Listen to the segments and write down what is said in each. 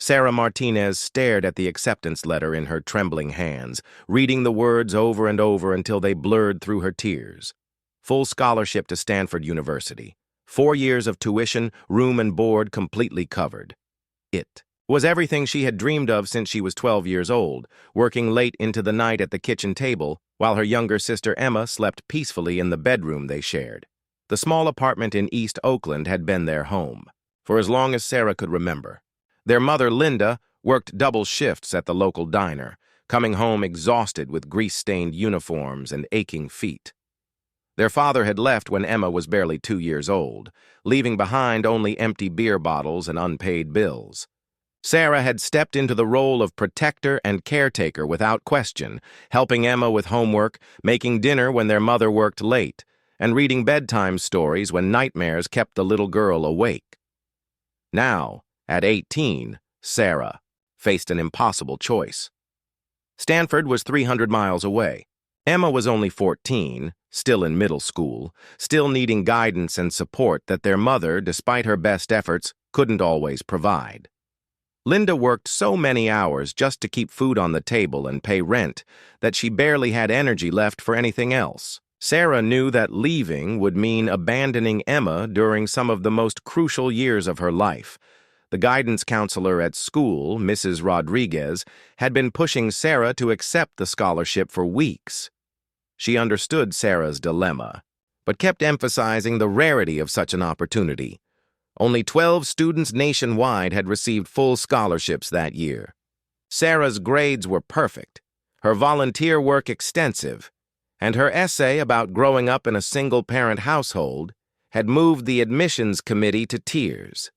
Sarah Martinez stared at the acceptance letter in her trembling hands, reading the words over and over until they blurred through her tears. Full scholarship to Stanford University. 4 years of tuition, room and board completely covered. It was everything she had dreamed of since she was 12 years old, working late into the night at the kitchen table while her younger sister Emma slept peacefully in the bedroom they shared. The small apartment in East Oakland had been their home for as long as Sarah could remember. Their mother, Linda, worked double shifts at the local diner, coming home exhausted with grease-stained uniforms and aching feet. Their father had left when Emma was barely 2 years old, leaving behind only empty beer bottles and unpaid bills. Sarah had stepped into the role of protector and caretaker without question, helping Emma with homework, making dinner when their mother worked late, and reading bedtime stories when nightmares kept the little girl awake. Now, at 18, Sarah faced an impossible choice. Stanford was 300 miles away. Emma was only 14, still in middle school, still needing guidance and support that their mother, despite her best efforts, couldn't always provide. Linda worked so many hours just to keep food on the table and pay rent that she barely had energy left for anything else. Sarah knew that leaving would mean abandoning Emma during some of the most crucial years of her life. The guidance counselor at school, Mrs. Rodriguez, had been pushing Sarah to accept the scholarship for weeks. She understood Sarah's dilemma, but kept emphasizing the rarity of such an opportunity. Only 12 students nationwide had received full scholarships that year. Sarah's grades were perfect, her volunteer work extensive, and her essay about growing up in a single-parent household had moved the admissions committee to tears.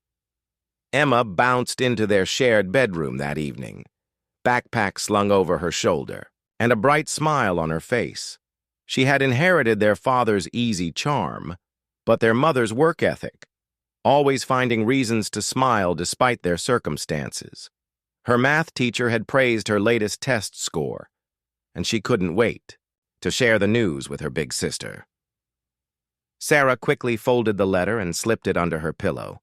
Emma bounced into their shared bedroom that evening, backpack slung over her shoulder, and a bright smile on her face. She had inherited their father's easy charm, but their mother's work ethic, always finding reasons to smile despite their circumstances. Her math teacher had praised her latest test score, and she couldn't wait to share the news with her big sister. Sarah quickly folded the letter and slipped it under her pillow.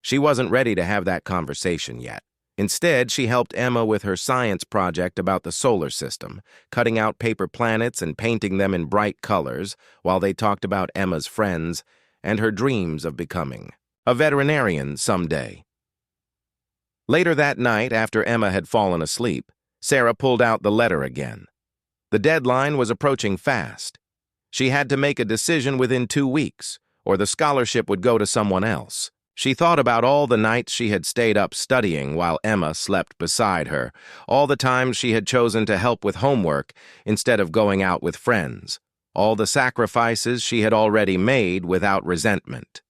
She wasn't ready to have that conversation yet. Instead, she helped Emma with her science project about the solar system, cutting out paper planets and painting them in bright colors, while they talked about Emma's friends and her dreams of becoming a veterinarian someday. Later that night, after Emma had fallen asleep, Sarah pulled out the letter again. The deadline was approaching fast. She had to make a decision within 2 weeks, or the scholarship would go to someone else. She thought about all the nights she had stayed up studying while Emma slept beside her, all the times she had chosen to help with homework instead of going out with friends, all the sacrifices she had already made without resentment.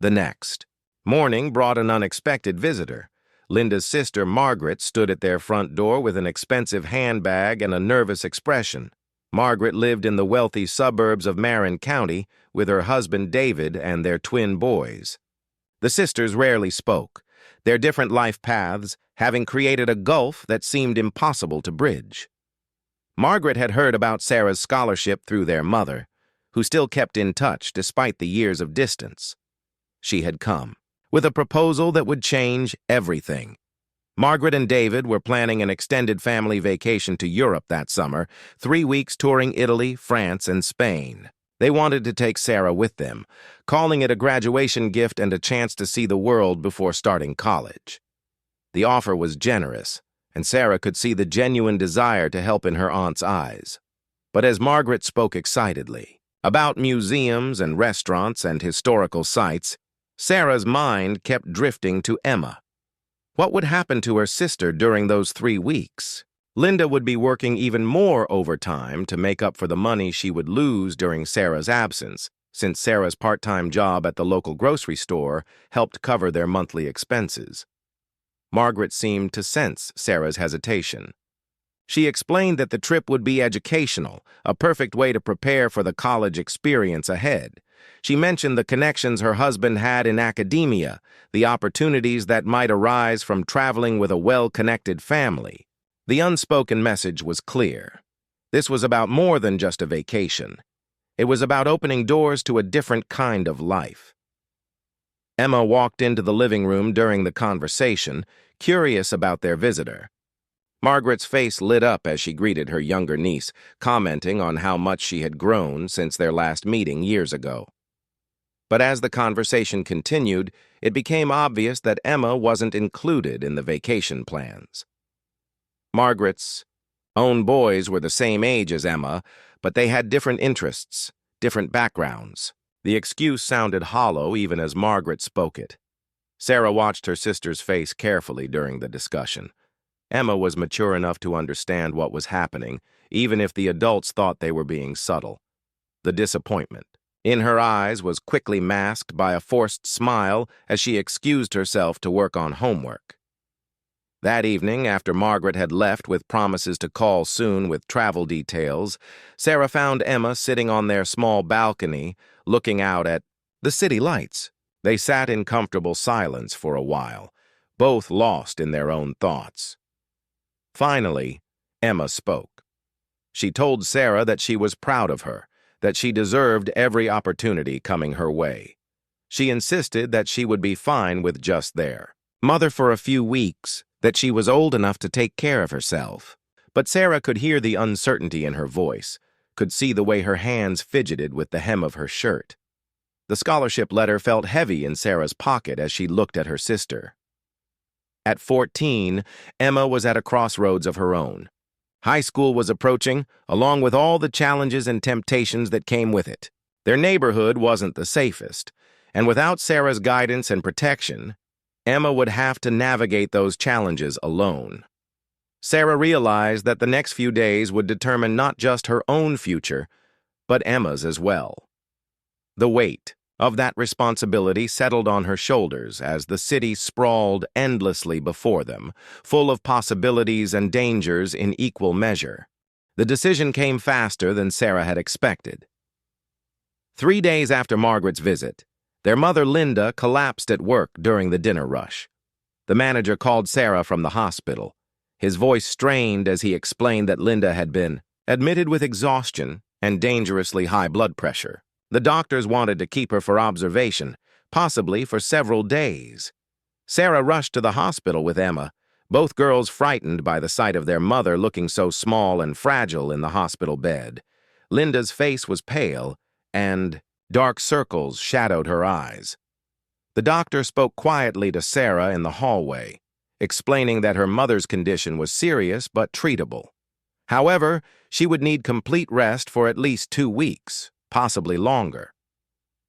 The next morning brought an unexpected visitor. Linda's sister Margaret stood at their front door with an expensive handbag and a nervous expression. Margaret lived in the wealthy suburbs of Marin County with her husband David and their twin boys. The sisters rarely spoke, their different life paths having created a gulf that seemed impossible to bridge. Margaret had heard about Sarah's scholarship through their mother, who still kept in touch despite the years of distance. She had come with a proposal that would change everything. Margaret and David were planning an extended family vacation to Europe that summer, 3 weeks touring Italy, France, and Spain. They wanted to take Sarah with them, calling it a graduation gift and a chance to see the world before starting college. The offer was generous, and Sarah could see the genuine desire to help in her aunt's eyes. But as Margaret spoke excitedly about museums and restaurants and historical sites, Sarah's mind kept drifting to Emma. What would happen to her sister during those 3 weeks? Linda would be working even more overtime to make up for the money she would lose during Sarah's absence, since Sarah's part-time job at the local grocery store helped cover their monthly expenses. Margaret seemed to sense Sarah's hesitation. She explained that the trip would be educational, a perfect way to prepare for the college experience ahead. She mentioned the connections her husband had in academia, the opportunities that might arise from traveling with a well-connected family. The unspoken message was clear. This was about more than just a vacation. It was about opening doors to a different kind of life. Emma walked into the living room during the conversation, curious about their visitor. Margaret's face lit up as she greeted her younger niece, commenting on how much she had grown since their last meeting years ago. But as the conversation continued, it became obvious that Emma wasn't included in the vacation plans. Margaret's own boys were the same age as Emma, but they had different interests, different backgrounds. The excuse sounded hollow even as Margaret spoke it. Sarah watched her sister's face carefully during the discussion. Emma was mature enough to understand what was happening, even if the adults thought they were being subtle. The disappointment in her eyes was quickly masked by a forced smile as she excused herself to work on homework. That evening, after Margaret had left with promises to call soon with travel details, Sarah found Emma sitting on their small balcony, looking out at the city lights. They sat in comfortable silence for a while, both lost in their own thoughts. Finally, Emma spoke. She told Sarah that she was proud of her, that she deserved every opportunity coming her way. She insisted that she would be fine with just their mother for a few weeks, that she was old enough to take care of herself. But Sarah could hear the uncertainty in her voice, could see the way her hands fidgeted with the hem of her shirt. The scholarship letter felt heavy in Sarah's pocket as she looked at her sister. At 14, Emma was at a crossroads of her own. High school was approaching, along with all the challenges and temptations that came with it. Their neighborhood wasn't the safest, and without Sarah's guidance and protection, Emma would have to navigate those challenges alone. Sarah realized that the next few days would determine not just her own future, but Emma's as well. The weight of that responsibility settled on her shoulders as the city sprawled endlessly before them, full of possibilities and dangers in equal measure. The decision came faster than Sarah had expected. 3 days after Margaret's visit, their mother Linda collapsed at work during the dinner rush. The manager called Sarah from the hospital. His voice strained as he explained that Linda had been admitted with exhaustion and dangerously high blood pressure. The doctors wanted to keep her for observation, possibly for several days. Sarah rushed to the hospital with Emma, both girls frightened by the sight of their mother looking so small and fragile in the hospital bed. Linda's face was pale, and dark circles shadowed her eyes. The doctor spoke quietly to Sarah in the hallway, explaining that her mother's condition was serious but treatable. However, she would need complete rest for at least 2 weeks, possibly longer.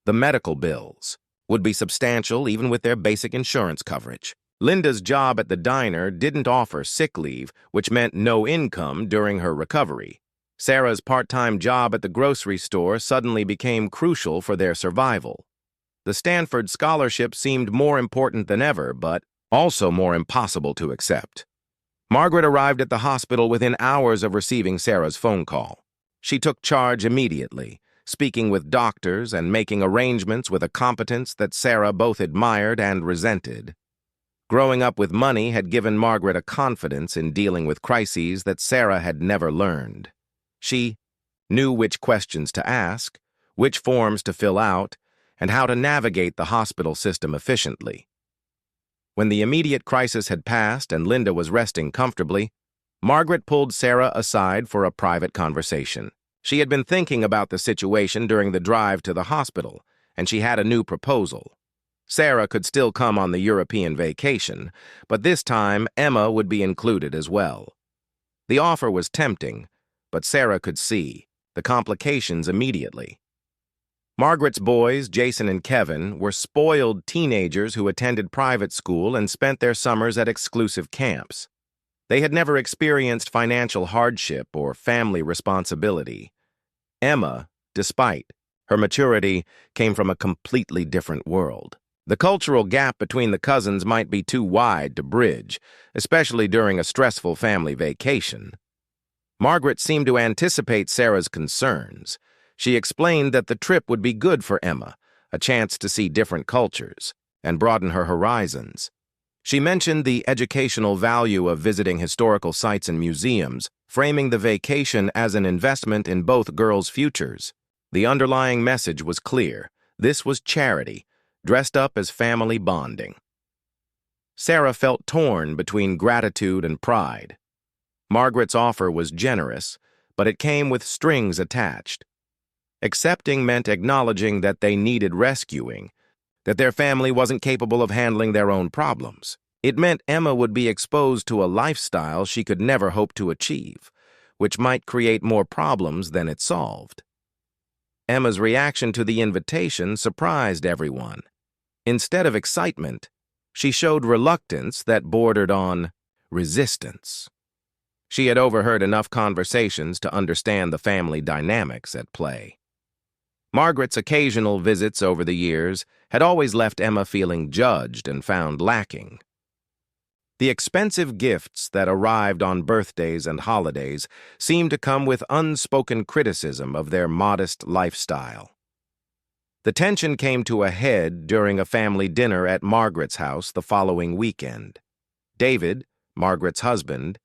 The medical bills would be substantial even with their basic insurance coverage. Linda's job at the diner didn't offer sick leave, which meant no income during her recovery. Sarah's part-time job at the grocery store suddenly became crucial for their survival. The Stanford scholarship seemed more important than ever, but also more impossible to accept. Margaret arrived at the hospital within hours of receiving Sarah's phone call. She took charge immediately, speaking with doctors and making arrangements with a competence that Sarah both admired and resented. Growing up with money had given Margaret a confidence in dealing with crises that Sarah had never learned. She knew which questions to ask, which forms to fill out, and how to navigate the hospital system efficiently. When the immediate crisis had passed and Linda was resting comfortably, Margaret pulled Sarah aside for a private conversation. She had been thinking about the situation during the drive to the hospital, and she had a new proposal. Sarah could still come on the European vacation, but this time Emma would be included as well. The offer was tempting, but Sarah could see the complications immediately. Margaret's boys, Jason and Kevin, were spoiled teenagers who attended private school and spent their summers at exclusive camps. They had never experienced financial hardship or family responsibility. Emma, despite her maturity, came from a completely different world. The cultural gap between the cousins might be too wide to bridge, especially during a stressful family vacation. Margaret seemed to anticipate Sarah's concerns. She explained that the trip would be good for Emma, a chance to see different cultures and broaden her horizons. She mentioned the educational value of visiting historical sites and museums, framing the vacation as an investment in both girls' futures. The underlying message was clear. This was charity, dressed up as family bonding. Sarah felt torn between gratitude and pride. Margaret's offer was generous, but it came with strings attached. Accepting meant acknowledging that they needed rescuing, that their family wasn't capable of handling their own problems. It meant Emma would be exposed to a lifestyle she could never hope to achieve, which might create more problems than it solved. Emma's reaction to the invitation surprised everyone. Instead of excitement, she showed reluctance that bordered on resistance. She had overheard enough conversations to understand the family dynamics at play. Margaret's occasional visits over the years had always left Emma feeling judged and found lacking. The expensive gifts that arrived on birthdays and holidays seemed to come with unspoken criticism of their modest lifestyle. The tension came to a head during a family dinner at Margaret's house the following weekend. David, Margaret's husband,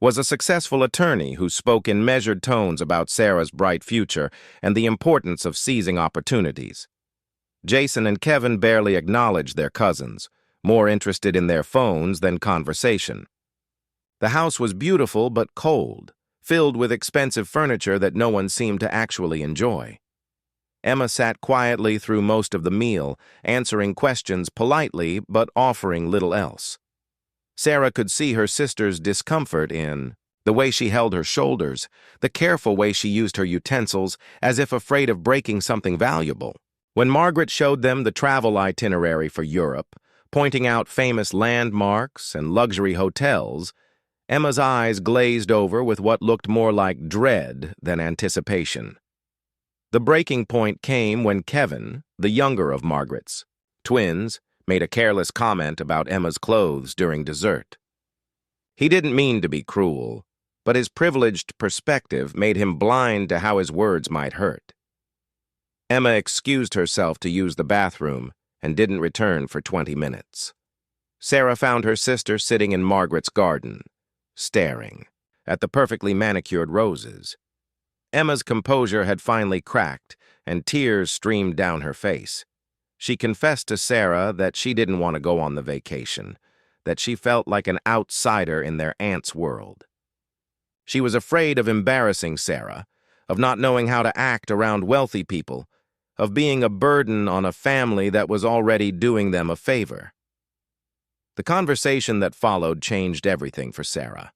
was a successful attorney who spoke in measured tones about Sarah's bright future and the importance of seizing opportunities. Jason and Kevin barely acknowledged their cousins, more interested in their phones than conversation. The house was beautiful but cold, filled with expensive furniture that no one seemed to actually enjoy. Emma sat quietly through most of the meal, answering questions politely but offering little else. Sarah could see her sister's discomfort in the way she held her shoulders, the careful way she used her utensils, as if afraid of breaking something valuable. When Margaret showed them the travel itinerary for Europe, pointing out famous landmarks and luxury hotels, Emma's eyes glazed over with what looked more like dread than anticipation. The breaking point came when Kevin, the younger of Margaret's twins, made a careless comment about Emma's clothes during dessert. He didn't mean to be cruel, but his privileged perspective made him blind to how his words might hurt. Emma excused herself to use the bathroom and didn't return for 20 minutes. Sarah found her sister sitting in Margaret's garden, staring at the perfectly manicured roses. Emma's composure had finally cracked, and tears streamed down her face. She confessed to Sarah that she didn't want to go on the vacation, that she felt like an outsider in their aunt's world. She was afraid of embarrassing Sarah, of not knowing how to act around wealthy people, of being a burden on a family that was already doing them a favor. The conversation that followed changed everything for Sarah.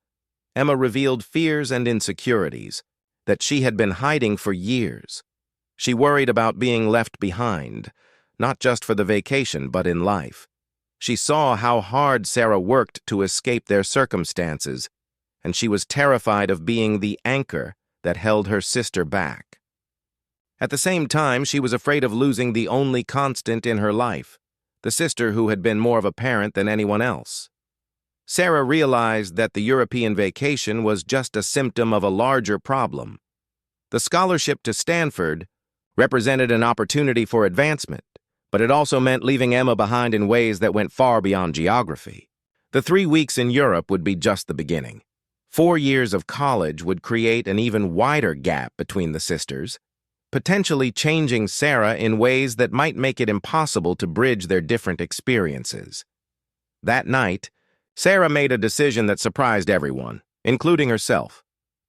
Emma revealed fears and insecurities that she had been hiding for years. She worried about being left behind, not just for the vacation, but in life. She saw how hard Sarah worked to escape their circumstances, and she was terrified of being the anchor that held her sister back. At the same time, she was afraid of losing the only constant in her life, the sister who had been more of a parent than anyone else. Sarah realized that the European vacation was just a symptom of a larger problem. The scholarship to Stanford represented an opportunity for advancement, but it also meant leaving Emma behind in ways that went far beyond geography. The 3 weeks in Europe would be just the beginning. 4 years of college would create an even wider gap between the sisters, potentially changing Sarah in ways that might make it impossible to bridge their different experiences. That night, Sarah made a decision that surprised everyone, including herself.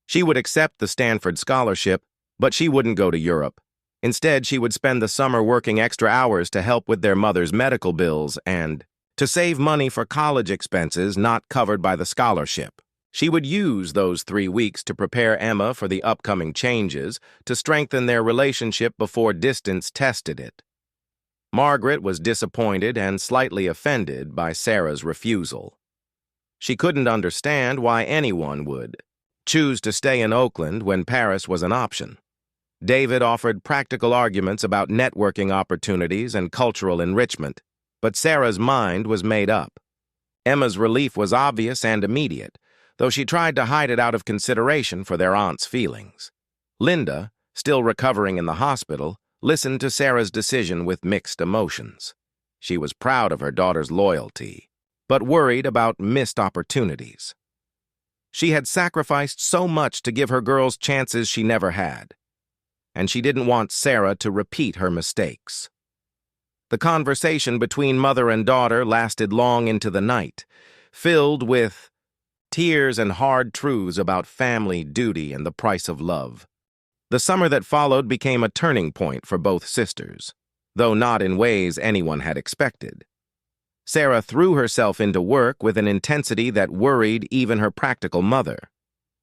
She would accept the Stanford scholarship, but she wouldn't go to Europe. Instead, she would spend the summer working extra hours to help with their mother's medical bills and to save money for college expenses not covered by the scholarship. She would use those 3 weeks to prepare Emma for the upcoming changes, to strengthen their relationship before distance tested it. Margaret was disappointed and slightly offended by Sarah's refusal. She couldn't understand why anyone would choose to stay in Oakland when Paris was an option. David offered practical arguments about networking opportunities and cultural enrichment, but Sarah's mind was made up. Emma's relief was obvious and immediate, though she tried to hide it out of consideration for their aunt's feelings. Linda, still recovering in the hospital, listened to Sarah's decision with mixed emotions. She was proud of her daughter's loyalty, but worried about missed opportunities. She had sacrificed so much to give her girls chances she never had, and she didn't want Sarah to repeat her mistakes. The conversation between mother and daughter lasted long into the night, filled with tears and hard truths about family, duty, and the price of love. The summer that followed became a turning point for both sisters, though not in ways anyone had expected. Sarah threw herself into work with an intensity that worried even her practical mother.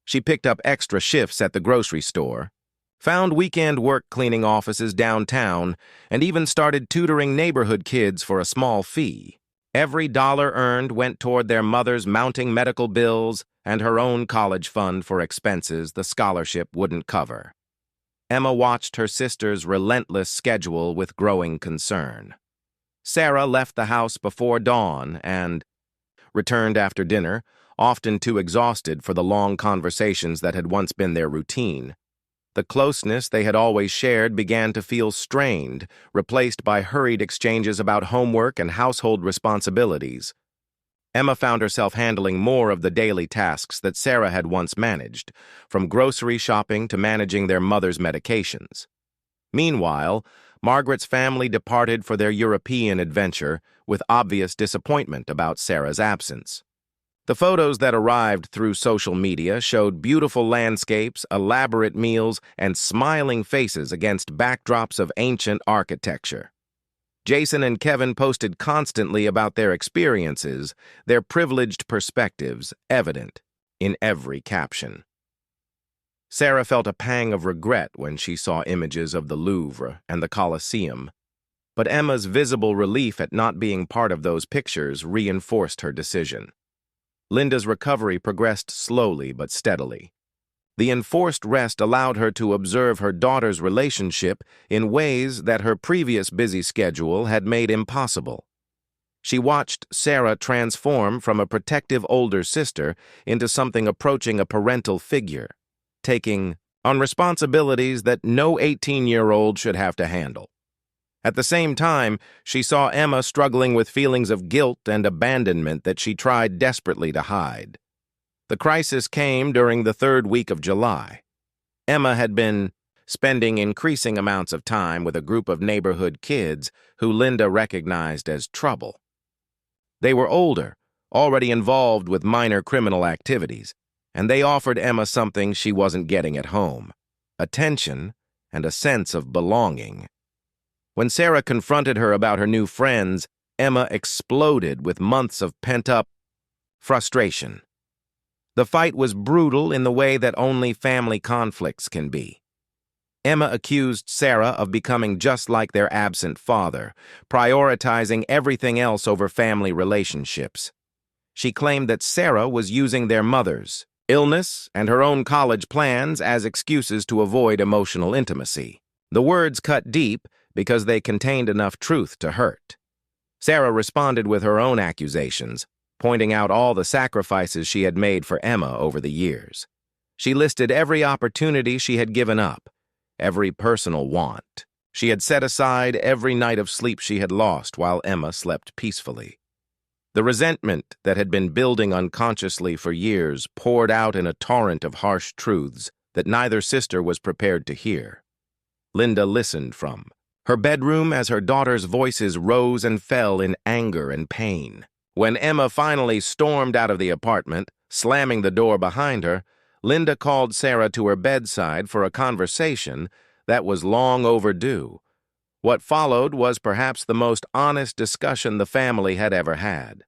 She picked up extra shifts at the grocery store, found weekend work cleaning offices downtown, and even started tutoring neighborhood kids for a small fee. Every dollar earned went toward their mother's mounting medical bills and her own college fund for expenses the scholarship wouldn't cover. Emma watched her sister's relentless schedule with growing concern. Sarah left the house before dawn and returned after dinner, often too exhausted for the long conversations that had once been their routine. The closeness they had always shared began to feel strained, replaced by hurried exchanges about homework and household responsibilities. Emma found herself handling more of the daily tasks that Sarah had once managed, from grocery shopping to managing their mother's medications. Meanwhile, Margaret's family departed for their European adventure with obvious disappointment about Sarah's absence. The photos that arrived through social media showed beautiful landscapes, elaborate meals, and smiling faces against backdrops of ancient architecture. Jason and Kevin posted constantly about their experiences, their privileged perspectives evident in every caption. Sarah felt a pang of regret when she saw images of the Louvre and the Colosseum, but Emma's visible relief at not being part of those pictures reinforced her decision. Linda's recovery progressed slowly but steadily. The enforced rest allowed her to observe her daughter's relationship in ways that her previous busy schedule had made impossible. She watched Sarah transform from a protective older sister into something approaching a parental figure, taking on responsibilities that no 18-year-old should have to handle. At the same time, she saw Emma struggling with feelings of guilt and abandonment that she tried desperately to hide. The crisis came during the third week of July. Emma had been spending increasing amounts of time with a group of neighborhood kids who Linda recognized as trouble. They were older, already involved with minor criminal activities, and they offered Emma something she wasn't getting at home: attention and a sense of belonging. When Sarah confronted her about her new friends, Emma exploded with months of pent-up frustration. The fight was brutal in the way that only family conflicts can be. Emma accused Sarah of becoming just like their absent father, prioritizing everything else over family relationships. She claimed that Sarah was using their mother's illness and her own college plans as excuses to avoid emotional intimacy. The words cut deep because they contained enough truth to hurt. Sarah responded with her own accusations, pointing out all the sacrifices she had made for Emma over the years. She listed every opportunity she had given up, every personal want. She had set aside every night of sleep she had lost while Emma slept peacefully. The resentment that had been building unconsciously for years poured out in a torrent of harsh truths that neither sister was prepared to hear. Linda listened from her bedroom as her daughter's voices rose and fell in anger and pain. When Emma finally stormed out of the apartment, slamming the door behind her, Linda called Sarah to her bedside for a conversation that was long overdue. What followed was perhaps the most honest discussion the family had ever had.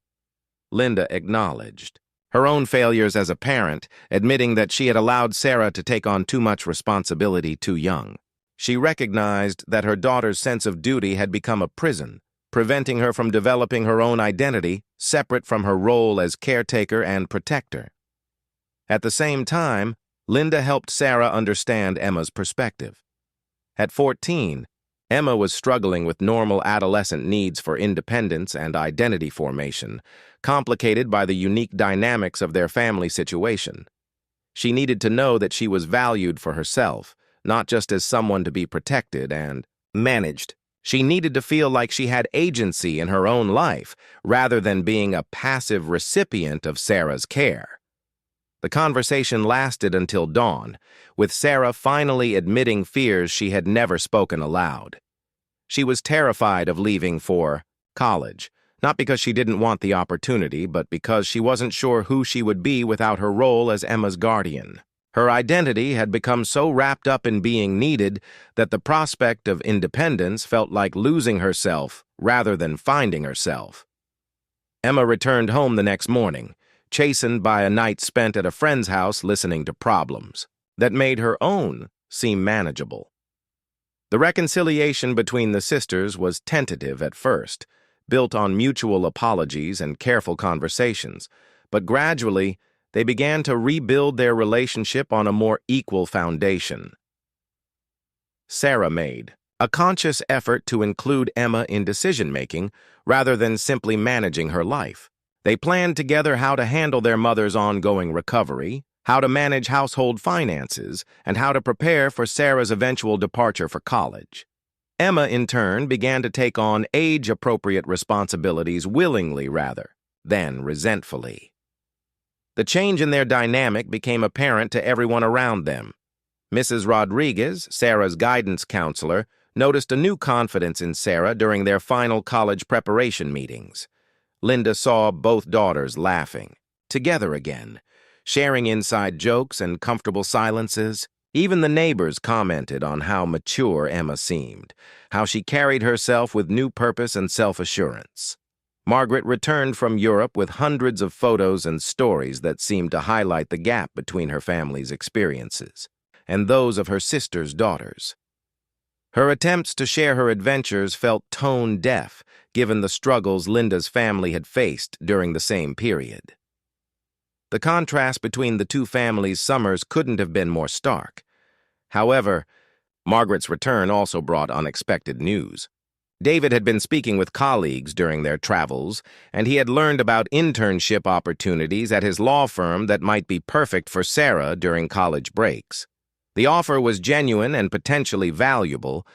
Linda acknowledged her own failures as a parent, admitting that she had allowed Sarah to take on too much responsibility too young. She recognized that her daughter's sense of duty had become a prison, preventing her from developing her own identity separate from her role as caretaker and protector. At the same time, Linda helped Sarah understand Emma's perspective. At 14, Emma was struggling with normal adolescent needs for independence and identity formation, complicated by the unique dynamics of their family situation. She needed to know that she was valued for herself, not just as someone to be protected and managed. She needed to feel like she had agency in her own life, rather than being a passive recipient of Sarah's care. The conversation lasted until dawn, with Sarah finally admitting fears she had never spoken aloud. She was terrified of leaving for college, not because she didn't want the opportunity, but because she wasn't sure who she would be without her role as Emma's guardian. Her identity had become so wrapped up in being needed that the prospect of independence felt like losing herself rather than finding herself. Emma returned home the next morning, chastened by a night spent at a friend's house listening to problems that made her own seem manageable. The reconciliation between the sisters was tentative at first, built on mutual apologies and careful conversations, but gradually they began to rebuild their relationship on a more equal foundation. Sarah made a conscious effort to include Emma in decision-making rather than simply managing her life. They planned together how to handle their mother's ongoing recovery, how to manage household finances, and how to prepare for Sarah's eventual departure for college. Emma, in turn, began to take on age-appropriate responsibilities willingly rather than resentfully. The change in their dynamic became apparent to everyone around them. Mrs. Rodriguez, Sarah's guidance counselor, noticed a new confidence in Sarah during their final college preparation meetings. Linda saw both daughters laughing, together again, sharing inside jokes and comfortable silences. Even the neighbors commented on how mature Emma seemed, how she carried herself with new purpose and self-assurance. Margaret returned from Europe with hundreds of photos and stories that seemed to highlight the gap between her family's experiences and those of her sister's daughters. Her attempts to share her adventures felt tone-deaf, given the struggles Linda's family had faced during the same period. The contrast between the two families' summers couldn't have been more stark. However, Margaret's return also brought unexpected news. David had been speaking with colleagues during their travels, and he had learned about internship opportunities at his law firm that might be perfect for Sarah during college breaks. The offer was genuine and potentially valuable,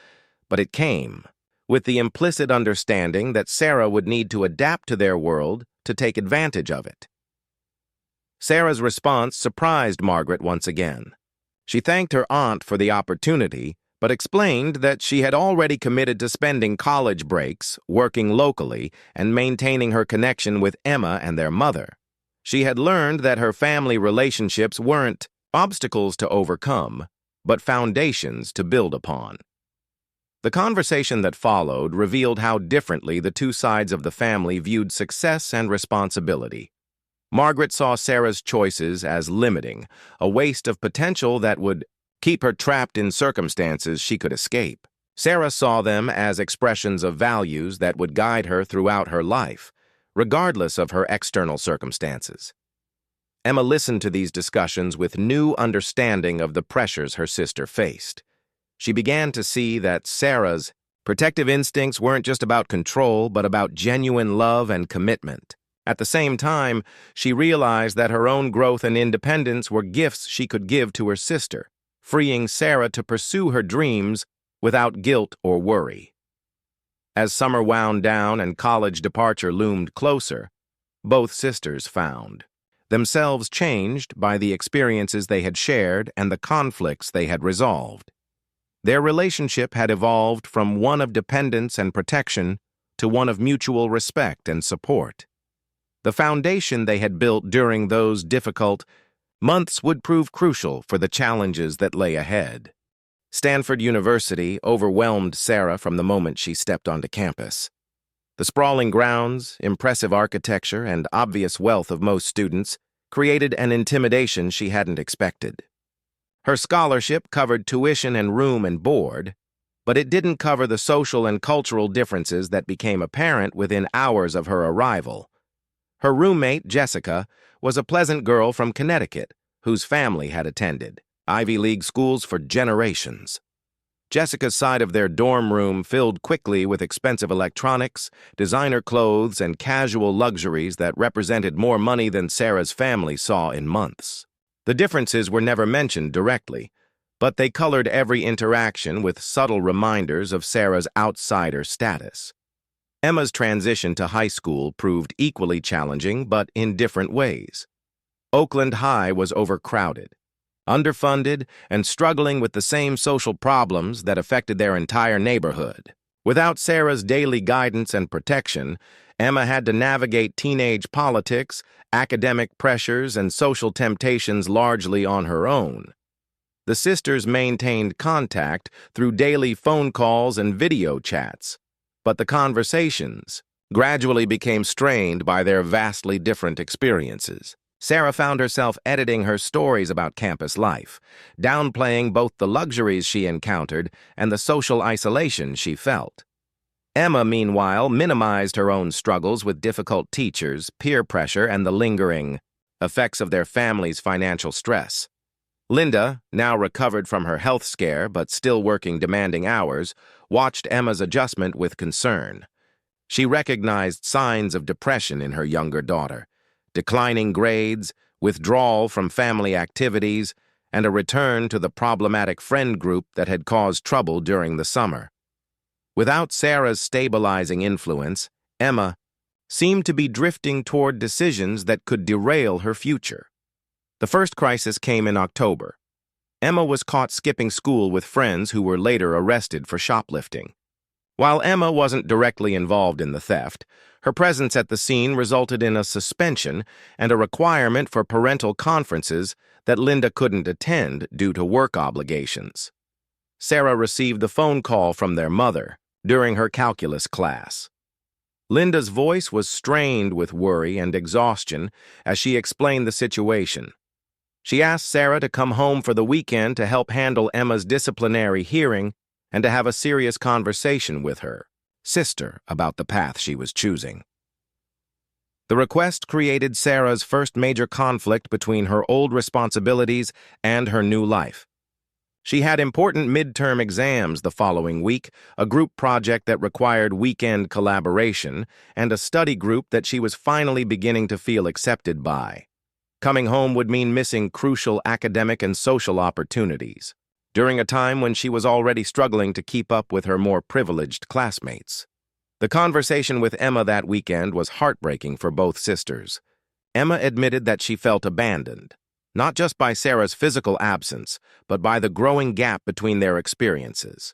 but it came with the implicit understanding that Sarah would need to adapt to their world to take advantage of it. Sarah's response surprised Margaret once again. She thanked her aunt for the opportunity, but explained that she had already committed to spending college breaks, working locally, and maintaining her connection with Emma and their mother. She had learned that her family relationships weren't obstacles to overcome, but foundations to build upon. The conversation that followed revealed how differently the two sides of the family viewed success and responsibility. Margaret saw Sarah's choices as limiting, a waste of potential that would keep her trapped in circumstances she could escape. Sarah saw them as expressions of values that would guide her throughout her life, regardless of her external circumstances. Emma listened to these discussions with new understanding of the pressures her sister faced. She began to see that Sarah's protective instincts weren't just about control, but about genuine love and commitment. At the same time, she realized that her own growth and independence were gifts she could give to her sister, freeing Sarah to pursue her dreams without guilt or worry. As summer wound down and college departure loomed closer, both sisters found themselves changed by the experiences they had shared and the conflicts they had resolved. Their relationship had evolved from one of dependence and protection to one of mutual respect and support. The foundation they had built during those difficult months would prove crucial for the challenges that lay ahead. Stanford University overwhelmed Sarah from the moment she stepped onto campus. The sprawling grounds, impressive architecture, and obvious wealth of most students created an intimidation she hadn't expected. Her scholarship covered tuition and room and board, but it didn't cover the social and cultural differences that became apparent within hours of her arrival. Her roommate, Jessica, was a pleasant girl from Connecticut whose family had attended Ivy League schools for generations. Jessica's side of their dorm room filled quickly with expensive electronics, designer clothes, and casual luxuries that represented more money than Sarah's family saw in months. The differences were never mentioned directly, but they colored every interaction with subtle reminders of Sarah's outsider status. Emma's transition to high school proved equally challenging, but in different ways. Oakland High was overcrowded, underfunded, and struggling with the same social problems that affected their entire neighborhood. Without Sarah's daily guidance and protection, Emma had to navigate teenage politics, academic pressures, and social temptations largely on her own. The sisters maintained contact through daily phone calls and video chats, but the conversations gradually became strained by their vastly different experiences. Sarah found herself editing her stories about campus life, downplaying both the luxuries she encountered and the social isolation she felt. Emma, meanwhile, minimized her own struggles with difficult teachers, peer pressure, and the lingering effects of their family's financial stress. Linda, now recovered from her health scare but still working demanding hours, watched Emma's adjustment with concern. She recognized signs of depression in her younger daughter, declining grades, withdrawal from family activities, and a return to the problematic friend group that had caused trouble during the summer. Without Sarah's stabilizing influence, Emma seemed to be drifting toward decisions that could derail her future. The first crisis came in October. Emma was caught skipping school with friends who were later arrested for shoplifting. While Emma wasn't directly involved in the theft, her presence at the scene resulted in a suspension and a requirement for parental conferences that Linda couldn't attend due to work obligations. Sarah received a phone call from their mother during her calculus class. Linda's voice was strained with worry and exhaustion as she explained the situation. She asked Sarah to come home for the weekend to help handle Emma's disciplinary hearing and to have a serious conversation with her sister about the path she was choosing. The request created Sarah's first major conflict between her old responsibilities and her new life. She had important midterm exams the following week, a group project that required weekend collaboration, and a study group that she was finally beginning to feel accepted by. Coming home would mean missing crucial academic and social opportunities, during a time when she was already struggling to keep up with her more privileged classmates. The conversation with Emma that weekend was heartbreaking for both sisters. Emma admitted that she felt abandoned, not just by Sarah's physical absence, but by the growing gap between their experiences.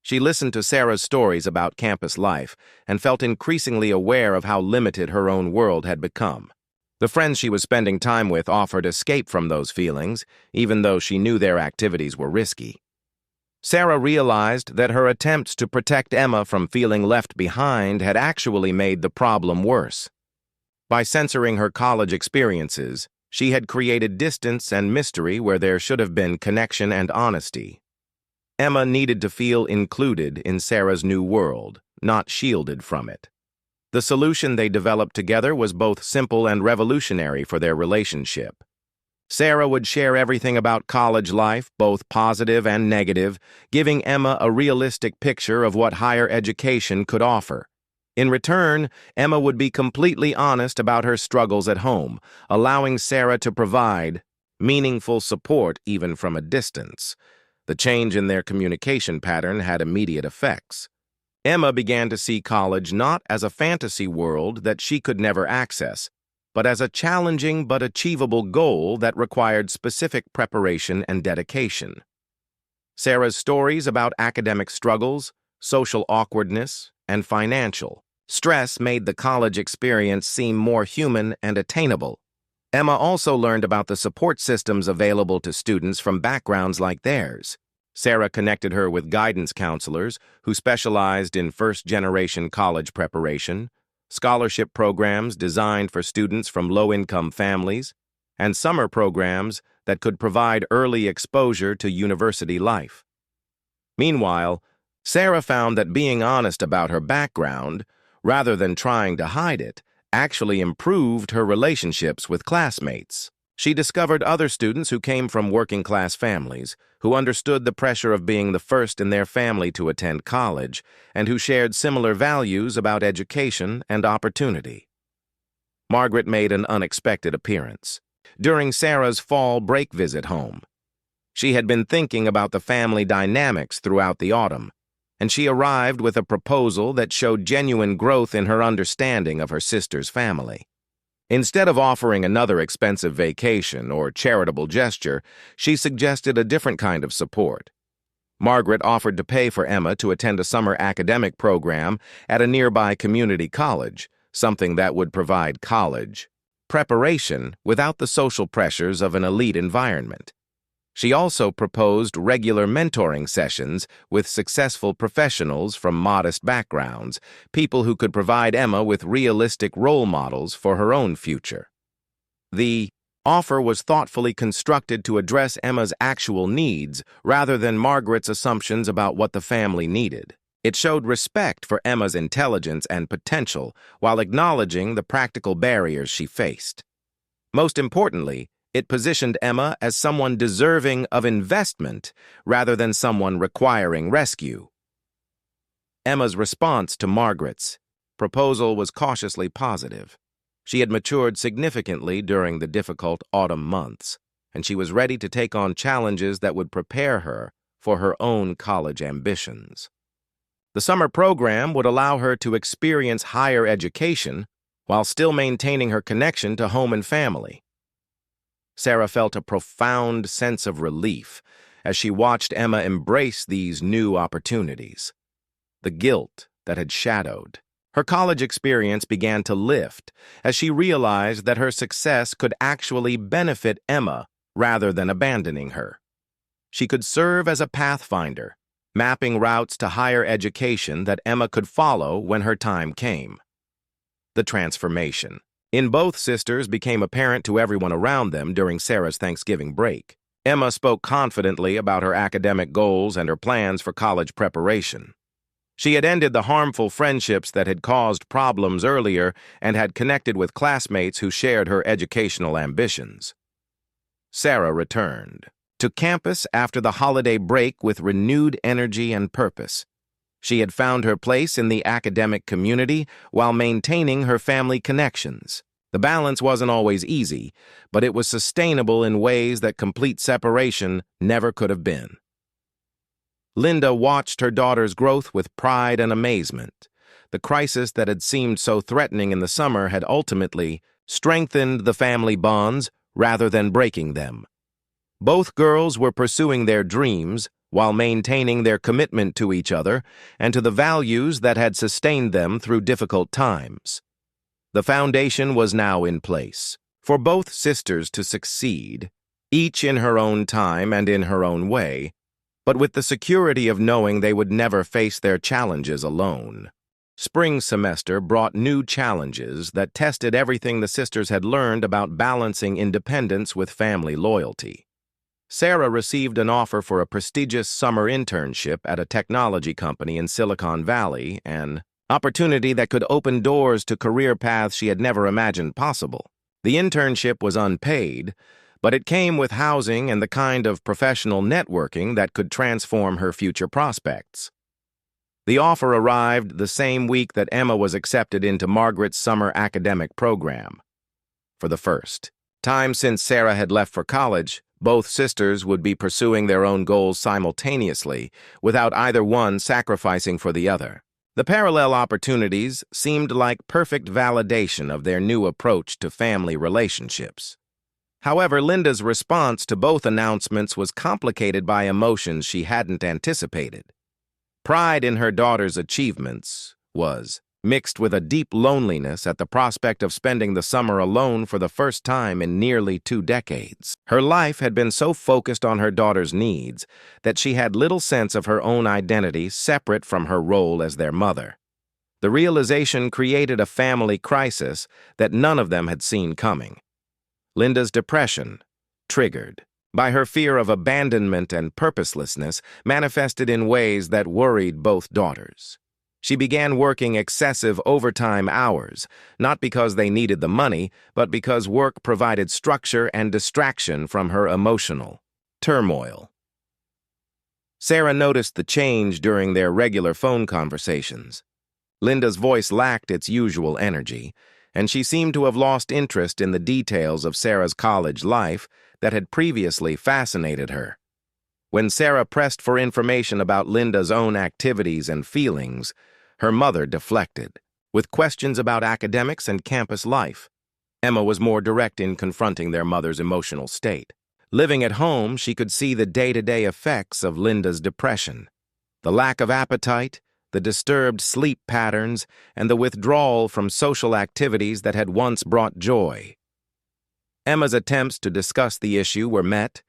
She listened to Sarah's stories about campus life and felt increasingly aware of how limited her own world had become. The friends she was spending time with offered escape from those feelings, even though she knew their activities were risky. Sarah realized that her attempts to protect Emma from feeling left behind had actually made the problem worse. By censoring her college experiences, she had created distance and mystery where there should have been connection and honesty. Emma needed to feel included in Sarah's new world, not shielded from it. The solution they developed together was both simple and revolutionary for their relationship. Sarah would share everything about college life, both positive and negative, giving Emma a realistic picture of what higher education could offer. In return, Emma would be completely honest about her struggles at home, allowing Sarah to provide meaningful support even from a distance. The change in their communication pattern had immediate effects. Emma began to see college not as a fantasy world that she could never access, but as a challenging but achievable goal that required specific preparation and dedication. Sarah's stories about academic struggles, social awkwardness, and financial stress made the college experience seem more human and attainable. Emma also learned about the support systems available to students from backgrounds like theirs. Sarah connected her with guidance counselors who specialized in first-generation college preparation, scholarship programs designed for students from low-income families, and summer programs that could provide early exposure to university life. Meanwhile, Sarah found that being honest about her background, rather than trying to hide it, actually improved her relationships with classmates. She discovered other students who came from working-class families, who understood the pressure of being the first in their family to attend college, and who shared similar values about education and opportunity. Margaret made an unexpected appearance during Sarah's fall break visit home. She had been thinking about the family dynamics throughout the autumn, and she arrived with a proposal that showed genuine growth in her understanding of her sister's family. Instead of offering another expensive vacation or charitable gesture, she suggested a different kind of support. Margaret offered to pay for Emma to attend a summer academic program at a nearby community college, something that would provide college preparation without the social pressures of an elite environment. She also proposed regular mentoring sessions with successful professionals from modest backgrounds, people who could provide Emma with realistic role models for her own future. The offer was thoughtfully constructed to address Emma's actual needs rather than Margaret's assumptions about what the family needed. It showed respect for Emma's intelligence and potential while acknowledging the practical barriers she faced. Most importantly, it positioned Emma as someone deserving of investment rather than someone requiring rescue. Emma's response to Margaret's proposal was cautiously positive. She had matured significantly during the difficult autumn months, and she was ready to take on challenges that would prepare her for her own college ambitions. The summer program would allow her to experience higher education while still maintaining her connection to home and family. Sarah felt a profound sense of relief as she watched Emma embrace these new opportunities. The guilt that had shadowed her college experience began to lift as she realized that her success could actually benefit Emma rather than abandoning her. She could serve as a pathfinder, mapping routes to higher education that Emma could follow when her time came. The transformation in both sisters became apparent to everyone around them during Sarah's Thanksgiving break. Emma spoke confidently about her academic goals and her plans for college preparation. She had ended the harmful friendships that had caused problems earlier and had connected with classmates who shared her educational ambitions. Sarah returned to campus after the holiday break with renewed energy and purpose. She had found her place in the academic community while maintaining her family connections. The balance wasn't always easy, but it was sustainable in ways that complete separation never could have been. Linda watched her daughter's growth with pride and amazement. The crisis that had seemed so threatening in the summer had ultimately strengthened the family bonds rather than breaking them. Both girls were pursuing their dreams while maintaining their commitment to each other and to the values that had sustained them through difficult times. The foundation was now in place for both sisters to succeed, each in her own time and in her own way, but with the security of knowing they would never face their challenges alone. Spring semester brought new challenges that tested everything the sisters had learned about balancing independence with family loyalty. Sarah received an offer for a prestigious summer internship at a technology company in Silicon Valley, an opportunity that could open doors to career paths she had never imagined possible. The internship was unpaid, but it came with housing and the kind of professional networking that could transform her future prospects. The offer arrived the same week that Emma was accepted into Margaret's summer academic program. For the first time since Sarah had left for college, both sisters would be pursuing their own goals simultaneously, without either one sacrificing for the other. The parallel opportunities seemed like perfect validation of their new approach to family relationships. However, Linda's response to both announcements was complicated by emotions she hadn't anticipated. Pride in her daughter's achievements was mixed with a deep loneliness at the prospect of spending the summer alone for the first time in nearly 2 decades. Her life had been so focused on her daughter's needs that she had little sense of her own identity separate from her role as their mother. The realization created a family crisis that none of them had seen coming. Linda's depression, triggered by her fear of abandonment and purposelessness, manifested in ways that worried both daughters. She began working excessive overtime hours, not because they needed the money, but because work provided structure and distraction from her emotional turmoil. Sarah noticed the change during their regular phone conversations. Linda's voice lacked its usual energy, and she seemed to have lost interest in the details of Sarah's college life that had previously fascinated her. When Sarah pressed for information about Linda's own activities and feelings, her mother deflected, with questions about academics and campus life. Emma was more direct in confronting their mother's emotional state. Living at home, she could see the day-to-day effects of Linda's depression. The lack of appetite, the disturbed sleep patterns, and the withdrawal from social activities that had once brought joy. Emma's attempts to discuss the issue were met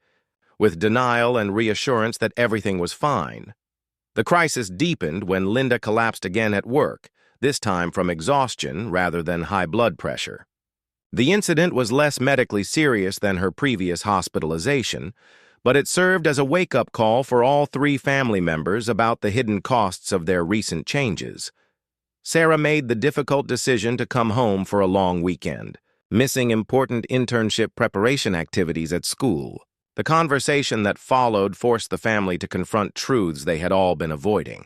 with denial and reassurance that everything was fine. The crisis deepened when Linda collapsed again at work, this time from exhaustion rather than high blood pressure. The incident was less medically serious than her previous hospitalization, but it served as a wake-up call for all three family members about the hidden costs of their recent changes. Sarah made the difficult decision to come home for a long weekend, missing important internship preparation activities at school. The conversation that followed forced the family to confront truths they had all been avoiding.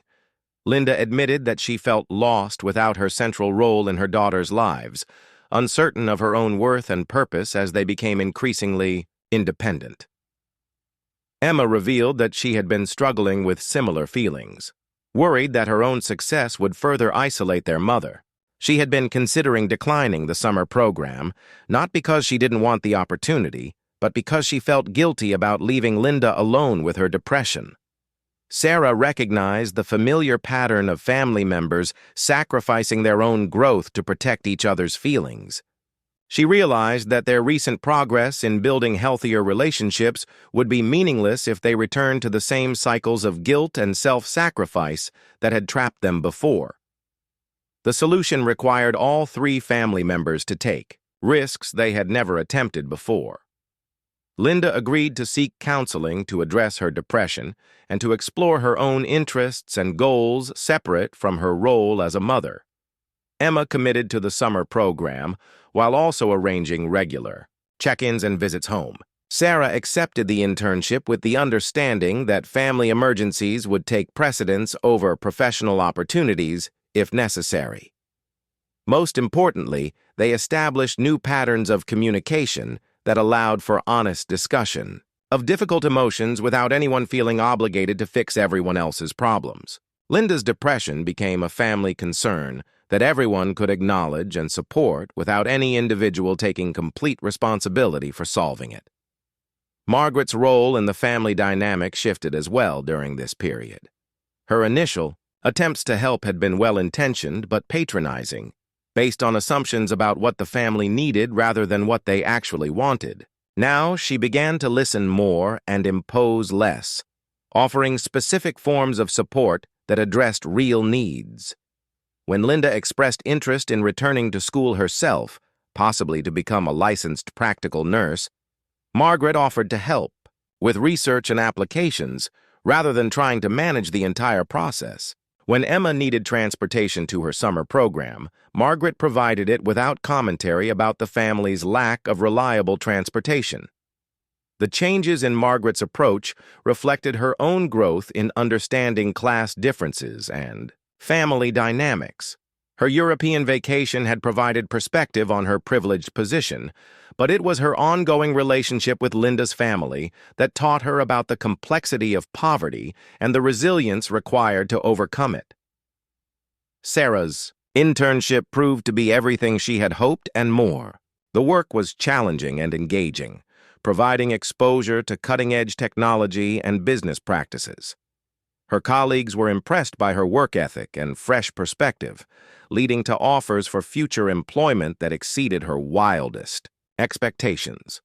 Linda admitted that she felt lost without her central role in her daughters' lives, uncertain of her own worth and purpose as they became increasingly independent. Emma revealed that she had been struggling with similar feelings, worried that her own success would further isolate their mother. She had been considering declining the summer program, not because she didn't want the opportunity, but because she felt guilty about leaving Linda alone with her depression. Sarah recognized the familiar pattern of family members sacrificing their own growth to protect each other's feelings. She realized that their recent progress in building healthier relationships would be meaningless if they returned to the same cycles of guilt and self-sacrifice that had trapped them before. The solution required all three family members to take risks they had never attempted before. Linda agreed to seek counseling to address her depression and to explore her own interests and goals separate from her role as a mother. Emma committed to the summer program while also arranging regular check-ins and visits home. Sarah accepted the internship with the understanding that family emergencies would take precedence over professional opportunities if necessary. Most importantly, they established new patterns of communication that allowed for honest discussion of difficult emotions without anyone feeling obligated to fix everyone else's problems. Linda's depression became a family concern that everyone could acknowledge and support without any individual taking complete responsibility for solving it. Margaret's role in the family dynamic shifted as well during this period. Her initial attempts to help had been well-intentioned but patronizing, based on assumptions about what the family needed rather than what they actually wanted. Now she began to listen more and impose less, offering specific forms of support that addressed real needs. When Linda expressed interest in returning to school herself, possibly to become a licensed practical nurse, Margaret offered to help with research and applications rather than trying to manage the entire process. When Emma needed transportation to her summer program, Margaret provided it without commentary about the family's lack of reliable transportation. The changes in Margaret's approach reflected her own growth in understanding class differences and family dynamics. Her European vacation had provided perspective on her privileged position, but it was her ongoing relationship with Linda's family that taught her about the complexity of poverty and the resilience required to overcome it. Sarah's internship proved to be everything she had hoped and more. The work was challenging and engaging, providing exposure to cutting-edge technology and business practices. Her colleagues were impressed by her work ethic and fresh perspective, leading to offers for future employment that exceeded her wildest expectations.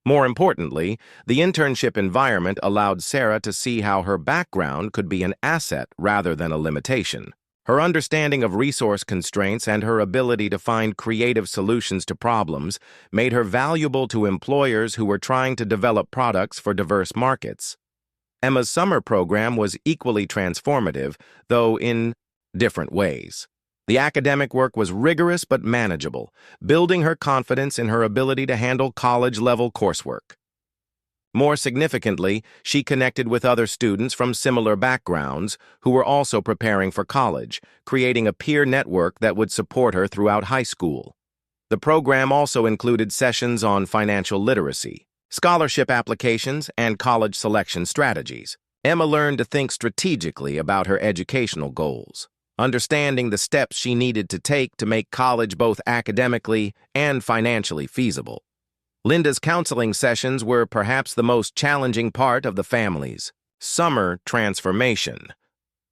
More importantly, the internship environment allowed Sarah to see how her background could be an asset rather than a limitation. Her understanding of resource constraints and her ability to find creative solutions to problems made her valuable to employers who were trying to develop products for diverse markets. Emma's summer program was equally transformative, though in different ways. The academic work was rigorous but manageable, building her confidence in her ability to handle college-level coursework. More significantly, she connected with other students from similar backgrounds who were also preparing for college, creating a peer network that would support her throughout high school. The program also included sessions on financial literacy, scholarship applications, and college selection strategies. Emma learned to think strategically about her educational goals, understanding the steps she needed to take to make college both academically and financially feasible. Linda's counseling sessions were perhaps the most challenging part of the family's summer transformation.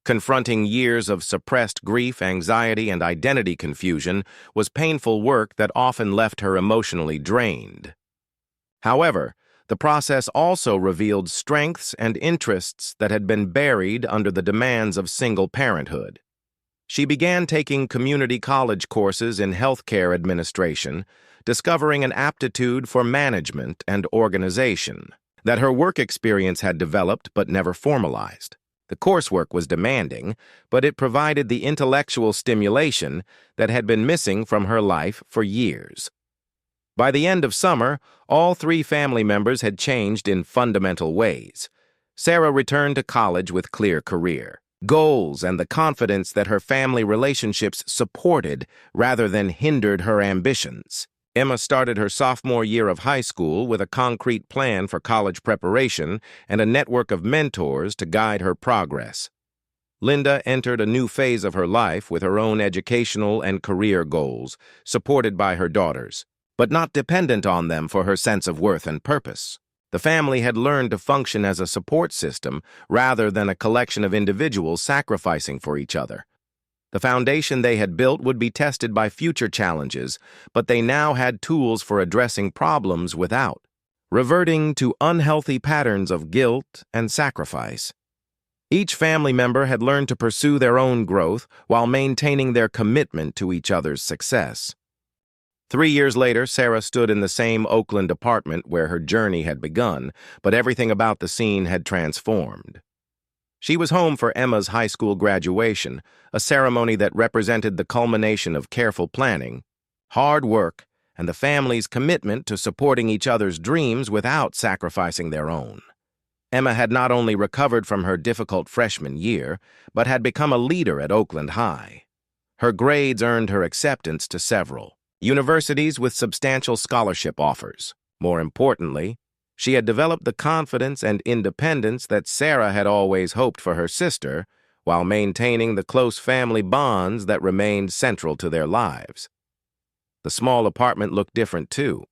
Confronting years of suppressed grief, anxiety, and identity confusion was painful work that often left her emotionally drained. However, the process also revealed strengths and interests that had been buried under the demands of single parenthood. She began taking community college courses in healthcare administration, discovering an aptitude for management and organization that her work experience had developed but never formalized. The coursework was demanding, but it provided the intellectual stimulation that had been missing from her life for years. By the end of summer, all three family members had changed in fundamental ways. Sarah returned to college with clear career goals and the confidence that her family relationships supported rather than hindered her ambitions. Emma started her sophomore year of high school with a concrete plan for college preparation and a network of mentors to guide her progress. Linda entered a new phase of her life with her own educational and career goals, supported by her daughters, but not dependent on them for her sense of worth and purpose. The family had learned to function as a support system rather than a collection of individuals sacrificing for each other. The foundation they had built would be tested by future challenges, but they now had tools for addressing problems without reverting to unhealthy patterns of guilt and sacrifice. Each family member had learned to pursue their own growth while maintaining their commitment to each other's success. 3 years later, Sarah stood in the same Oakland apartment where her journey had begun, but everything about the scene had transformed. She was home for Emma's high school graduation, a ceremony that represented the culmination of careful planning, hard work, and the family's commitment to supporting each other's dreams without sacrificing their own. Emma had not only recovered from her difficult freshman year, but had become a leader at Oakland High. Her grades earned her acceptance to several universities with substantial scholarship offers. More importantly, she had developed the confidence and independence that Sarah had always hoped for her sister, while maintaining the close family bonds that remained central to their lives. The small apartment looked different, too.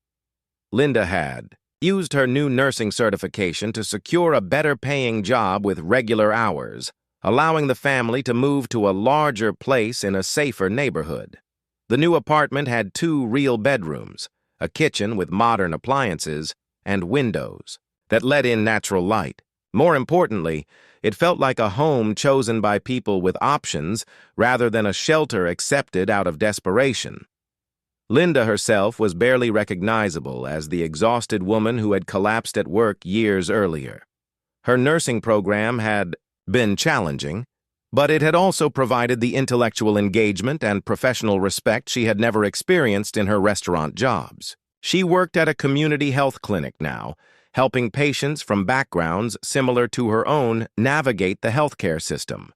Linda had used her new nursing certification to secure a better-paying job with regular hours, allowing the family to move to a larger place in a safer neighborhood. The new apartment had 2 real bedrooms, a kitchen with modern appliances, and windows that let in natural light. More importantly, it felt like a home chosen by people with options rather than a shelter accepted out of desperation. Linda herself was barely recognizable as the exhausted woman who had collapsed at work years earlier. Her nursing program had been challenging, but it had also provided the intellectual engagement and professional respect she had never experienced in her restaurant jobs. She worked at a community health clinic now, helping patients from backgrounds similar to her own navigate the healthcare system.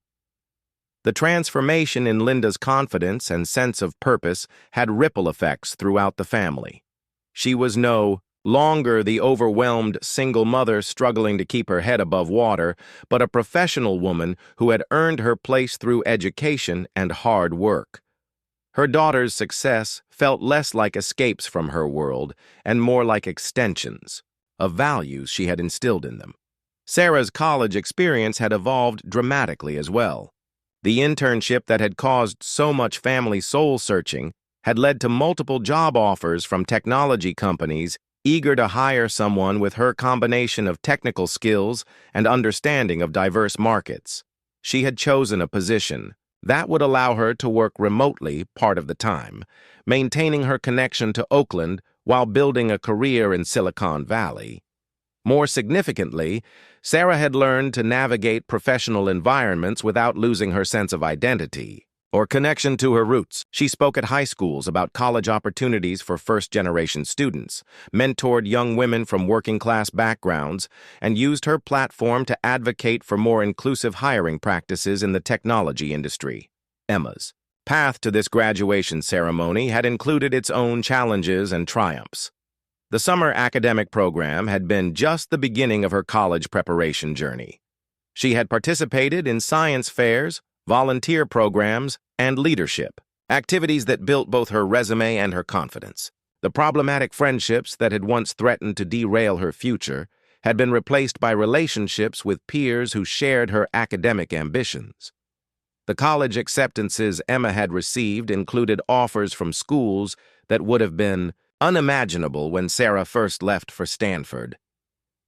The transformation in Linda's confidence and sense of purpose had ripple effects throughout the family. She was no longer the overwhelmed single mother struggling to keep her head above water, but a professional woman who had earned her place through education and hard work. Her daughter's success felt less like escapes from her world and more like extensions of values she had instilled in them. Sarah's college experience had evolved dramatically as well. The internship that had caused so much family soul-searching had led to multiple job offers from technology companies eager to hire someone with her combination of technical skills and understanding of diverse markets. She had chosen a position that would allow her to work remotely part of the time, maintaining her connection to Oakland while building a career in Silicon Valley. More significantly, Sarah had learned to navigate professional environments without losing her sense of identity or connection to her roots. She spoke at high schools about college opportunities for first-generation students, mentored young women from working-class backgrounds, and used her platform to advocate for more inclusive hiring practices in the technology industry. Emma's path to this graduation ceremony had included its own challenges and triumphs. The summer academic program had been just the beginning of her college preparation journey. She had participated in science fairs, volunteer programs, and leadership, activities that built both her resume and her confidence. The problematic friendships that had once threatened to derail her future had been replaced by relationships with peers who shared her academic ambitions. The college acceptances Emma had received included offers from schools that would have been unimaginable when Sarah first left for Stanford.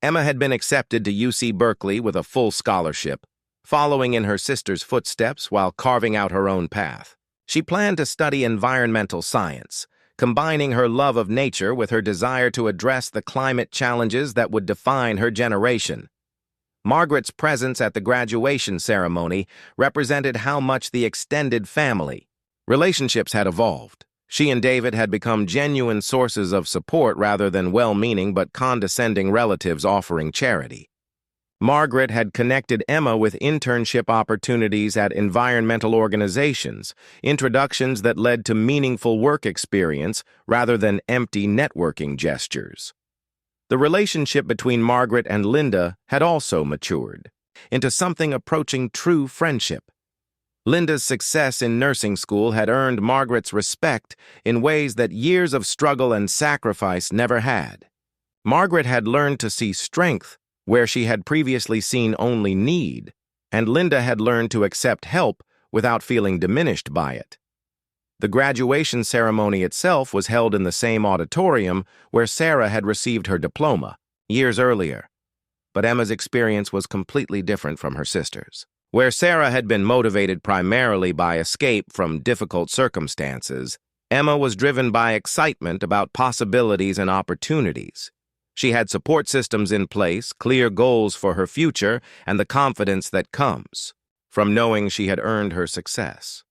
Emma had been accepted to UC Berkeley with a full scholarship, following in her sister's footsteps while carving out her own path. She planned to study environmental science, combining her love of nature with her desire to address the climate challenges that would define her generation. Margaret's presence at the graduation ceremony represented how much the extended family relationships had evolved. She and David had become genuine sources of support rather than well-meaning but condescending relatives offering charity. Margaret had connected Emma with internship opportunities at environmental organizations, introductions that led to meaningful work experience rather than empty networking gestures. The relationship between Margaret and Linda had also matured into something approaching true friendship. Linda's success in nursing school had earned Margaret's respect in ways that years of struggle and sacrifice never had. Margaret had learned to see strength where she had previously seen only need, and Linda had learned to accept help without feeling diminished by it. The graduation ceremony itself was held in the same auditorium where Sarah had received her diploma years earlier. But Emma's experience was completely different from her sister's. Where Sarah had been motivated primarily by escape from difficult circumstances, Emma was driven by excitement about possibilities and opportunities. She had support systems in place, clear goals for her future, and the confidence that comes from knowing she had earned her success.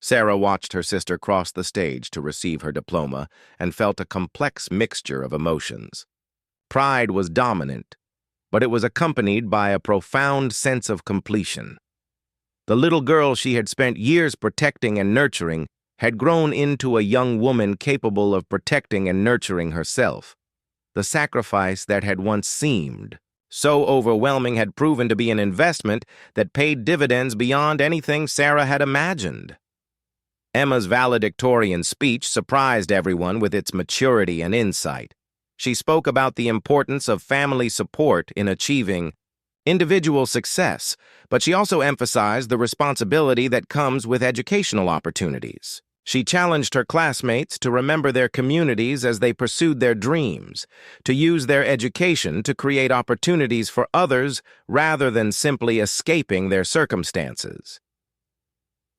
Sarah watched her sister cross the stage to receive her diploma and felt a complex mixture of emotions. Pride was dominant, but it was accompanied by a profound sense of completion. The little girl she had spent years protecting and nurturing had grown into a young woman capable of protecting and nurturing herself. The sacrifice that had once seemed so overwhelming had proven to be an investment that paid dividends beyond anything Sarah had imagined. Emma's valedictorian speech surprised everyone with its maturity and insight. She spoke about the importance of family support in achieving individual success, but she also emphasized the responsibility that comes with educational opportunities. She challenged her classmates to remember their communities as they pursued their dreams, to use their education to create opportunities for others rather than simply escaping their circumstances.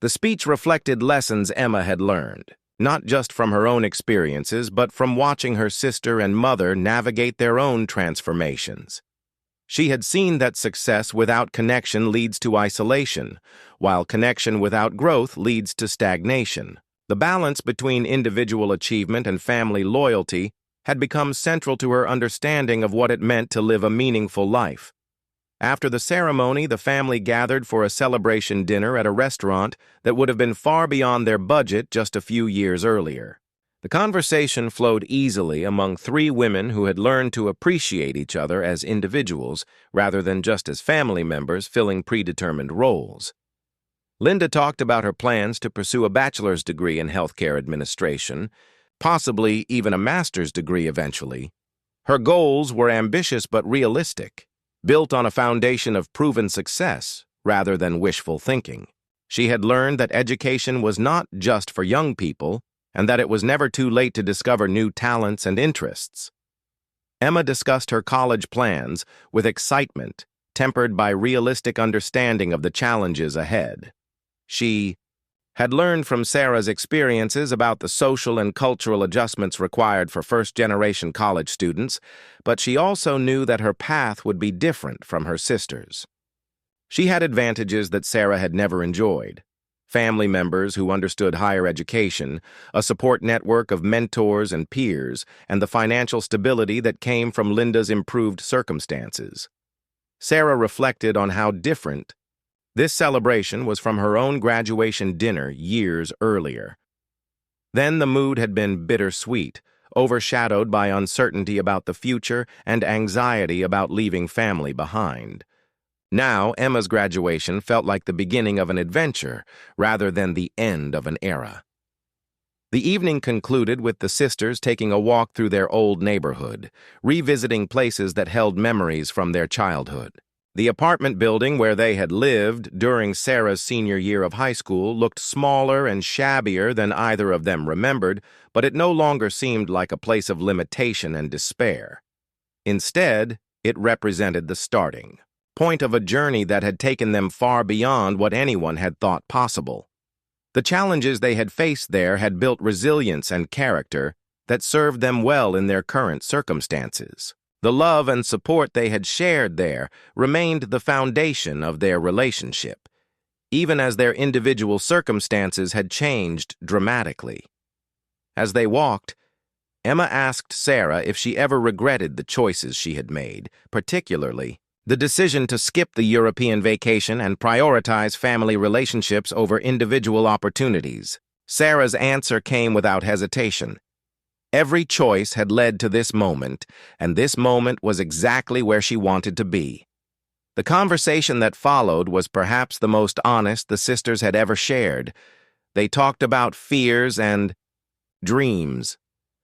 The speech reflected lessons Emma had learned, not just from her own experiences, but from watching her sister and mother navigate their own transformations. She had seen that success without connection leads to isolation, while connection without growth leads to stagnation. The balance between individual achievement and family loyalty had become central to her understanding of what it meant to live a meaningful life. After the ceremony, the family gathered for a celebration dinner at a restaurant that would have been far beyond their budget just a few years earlier. The conversation flowed easily among three women who had learned to appreciate each other as individuals rather than just as family members filling predetermined roles. Linda talked about her plans to pursue a bachelor's degree in healthcare administration, possibly even a master's degree eventually. Her goals were ambitious but realistic, built on a foundation of proven success rather than wishful thinking. She had learned that education was not just for young people and that it was never too late to discover new talents and interests. Emma discussed her college plans with excitement, tempered by realistic understanding of the challenges ahead. She had learned from Sarah's experiences about the social and cultural adjustments required for first-generation college students, but she also knew that her path would be different from her sister's. She had advantages that Sarah had never enjoyed: family members who understood higher education, a support network of mentors and peers, and the financial stability that came from Linda's improved circumstances. Sarah reflected on how different this celebration was from her own graduation dinner years earlier. Then the mood had been bittersweet, overshadowed by uncertainty about the future and anxiety about leaving family behind. Now, Emma's graduation felt like the beginning of an adventure rather than the end of an era. The evening concluded with the sisters taking a walk through their old neighborhood, revisiting places that held memories from their childhood. The apartment building where they had lived during Sarah's senior year of high school looked smaller and shabbier than either of them remembered, but it no longer seemed like a place of limitation and despair. Instead, it represented the starting point of a journey that had taken them far beyond what anyone had thought possible. The challenges they had faced there had built resilience and character that served them well in their current circumstances. The love and support they had shared there remained the foundation of their relationship, even as their individual circumstances had changed dramatically. As they walked, Emma asked Sarah if she ever regretted the choices she had made, particularly the decision to skip the European vacation and prioritize family relationships over individual opportunities. Sarah's answer came without hesitation. Every choice had led to this moment, and this moment was exactly where she wanted to be. The conversation that followed was perhaps the most honest the sisters had ever shared. They talked about fears and dreams,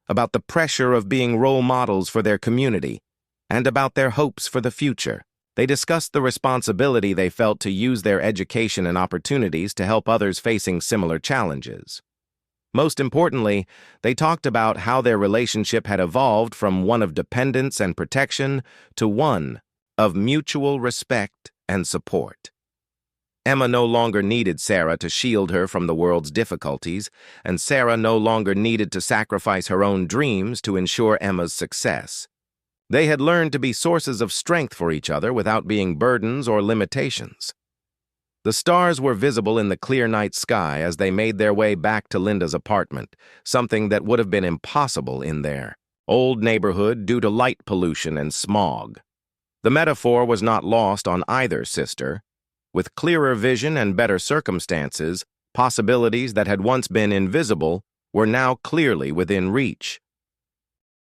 about the pressure of being role models for their community, and about their hopes for the future. They discussed the responsibility they felt to use their education and opportunities to help others facing similar challenges. Most importantly, they talked about how their relationship had evolved from one of dependence and protection to one of mutual respect and support. Emma no longer needed Sarah to shield her from the world's difficulties, and Sarah no longer needed to sacrifice her own dreams to ensure Emma's success. They had learned to be sources of strength for each other without being burdens or limitations. The stars were visible in the clear night sky as they made their way back to Linda's apartment, something that would have been impossible in their old neighborhood due to light pollution and smog. The metaphor was not lost on either sister. With clearer vision and better circumstances, possibilities that had once been invisible were now clearly within reach.